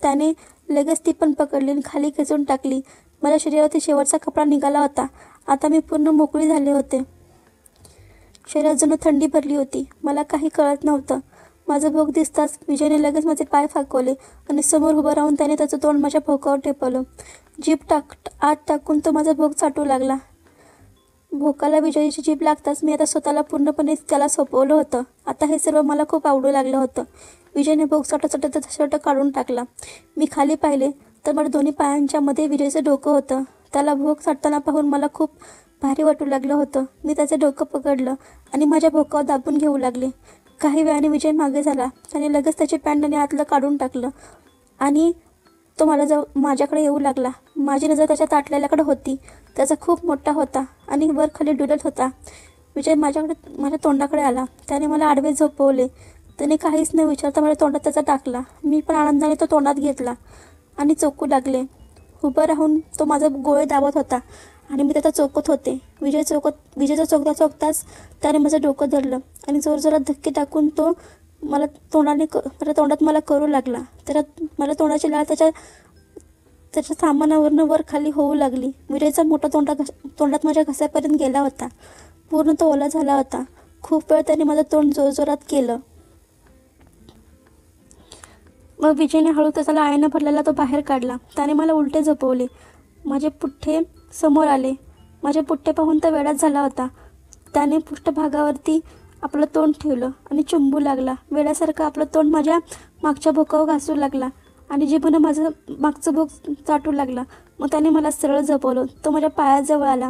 त्याने लगेच ती पण पकडली आणि खाली खेचून टाकली. माझ्या शरीरावरती शेवटचा कपडा निघाला होता. आता मी पूर्ण मोकळी झाले होते. शरीरात जणू थंडी भरली होती. मला काही कळत नव्हतं. माझं भोक दिसताच विजयने लगेच माझे पाय फाकवले आणि समोर उभं राहून त्याने त्याचं तोंड माझ्या भोकावर टेपवलं. जीभ आत टाकून तो माझा भोक चाटू लागला. भोकाला विजयची जीभ लागताच मी आता स्वतःला पूर्णपणे त्याला सोपवलं होतं. आता हे सर्व मला खूप आवडू लागलं होतं. विजयने भोक चाटत त्याचा शर्ट काढून टाकला. मी खाली पाहिले तर माझ्या दोन्ही पायांच्या मध्ये विजयचं डोकं होतं. त्याला भोक चाटताना पाहून मला खूप भारी वाटू लागलं होतं. मी त्याचं डोकं पकडलं आणि माझ्या भोकावर दाबून घेऊ लागले. काही वेळाने विजय मागे झाला. त्याने लगेच त्याची पॅन्ट आणि आतलं काढून टाकलं आणि तो माझ्याकडे येऊ लागला. माझी नजर त्याच्या ताटलेल्याकडे होती. त्याचा खूप मोठा होता आणि वर खाली डुलत होता. विजय माझ्या तोंडाकडे आला. त्याने मला आडवे झोपवले. त्याने काहीच न विचारता माझ्या तोंडात त्याचा टाकला. मी पण आनंदाने तो तोंडात घेतला आणि चोखू लागले. उभं राहून तो माझा गोळे दाबत होता आणि मी त्याचा चोखत होते. विजयचा चोखताच त्याने माझं डोकं धरलं आणि जोरजोरात धक्के टाकून तो माझ्या तोंडात मला करू लागला. माझ्या तोंडाची लाळ त्याच्या सामानावरनं वर खाली होऊ लागली. विजयचा मोठा तोंडात माझ्या घशापर्यंत गेला होता. पूर्ण तो ओला झाला होता. खूप वेळ त्याने माझं तोंड जोरजोरात केलं. मग विजयने हळू त्याला आयनं भरलेला तो बाहेर काढला. त्याने मला उलटे झोपवले. माझे पुठ्ठे समोर आले. माझे पुठ्ठे पाहून तर वेडाच झाला होता. त्याने पृष्ठभागावरती आपलं तोंड ठेवलं आणि चुंबू लागला. वेड्यासारखं आपलं तोंड माझ्या मागच्या भोकावर घासू लागला आणि जिभेनं माझं मागचं भोक चाटू लागला. मग त्याने मला सरळ झोपवलं. तो माझ्या पायाजवळ आला.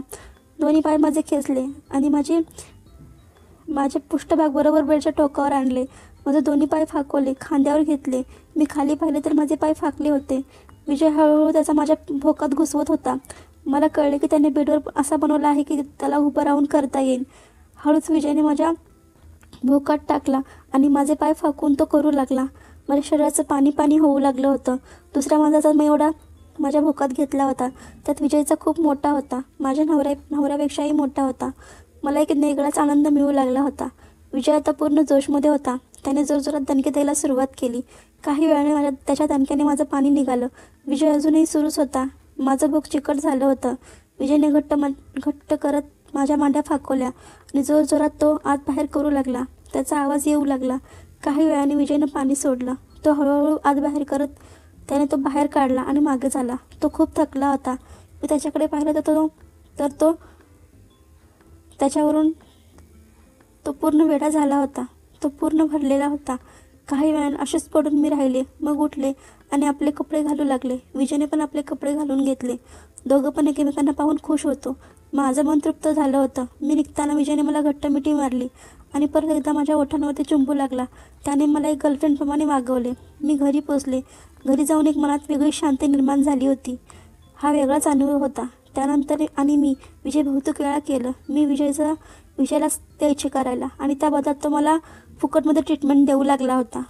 दोन्ही पाय माझे खेचले आणि माझे पृष्ठभाग बरोबर बेडच्या टोकावर आणले. माझे दोन्ही पाय फाकवले, खांद्यावर घेतले. मी खाली पाहिले तर माझे पाय फाकले होते. विजय हळूहळू त्याचा माझ्या भोकात घुसवत होता. मला कळले की त्याने बेडवर असा बनवला आहे की त्याला उभं राहून करता येईल. हळूच विजयने माझ्या भोकात टाकला आणि माझे पाय फाकून तो करू लागला. माझ्या शरीराचं पाणी होऊ लागलं होतं. दुसऱ्या माणसाचा मी एवढा माझ्या भोकात घेतला होता. त्यात विजयचा खूप मोठा होता. माझ्या नवऱ्यापेक्षाही मोठा होता. मला एक वेगळाच आनंद मिळू लागला होता. विजय आता पूर्ण जोशमध्ये होता. त्याने जोरजोरात दणके द्यायला सुरुवात केली. काही वेळाने त्याच्या दणक्याने माझं पाणी निघालं. विजय अजूनही सुरूच होता. माझं भोक चिकट झालं होतं. विजयने घट्ट करत माझ्या मांड्या फाकवल्या आणि जोरजोरात तो आत बाहेर करू लागला. त्याचा आवाज येऊ लागला. काही वेळाने विजयनं पाणी सोडलं. तो हळूहळू आत बाहेर करत त्याने तो बाहेर काढला आणि मागे झाला. तो खूप थकला होता. मी त्याच्याकडे पाहिलं तर तो त्याच्यावरून तो पूर्ण वेडा झाला होता. तो पूर्ण भरलेला होता. काही वेळाने असेच पडून मी राहिले. मग उठले आणि आपले कपडे घालू लागले. विजयने पण आपले कपडे घालून घेतले. दोघं पण एकमेकांना पाहून खुश होतो. माझं मन तृप्त झालं होतं. मी निघताना विजयने मला घट्ट मिठी मारली आणि परत एकदा माझ्या ओठांवरती चुंबू लागला. त्याने मला एक गर्लफ्रेंडप्रमाणे वागवले. मी घरी पोचले. घरी जाऊन एक मनात वेगळी शांती निर्माण झाली होती. हा वेगळाच अनुभव होता. त्यानंतर मी विजय बहुतेक वेळा केलं. मी विजयला द्यायचे करायला आणि त्या बदल्यात तो मला फुकटमध्ये ट्रीटमेंट देऊ लागला होता.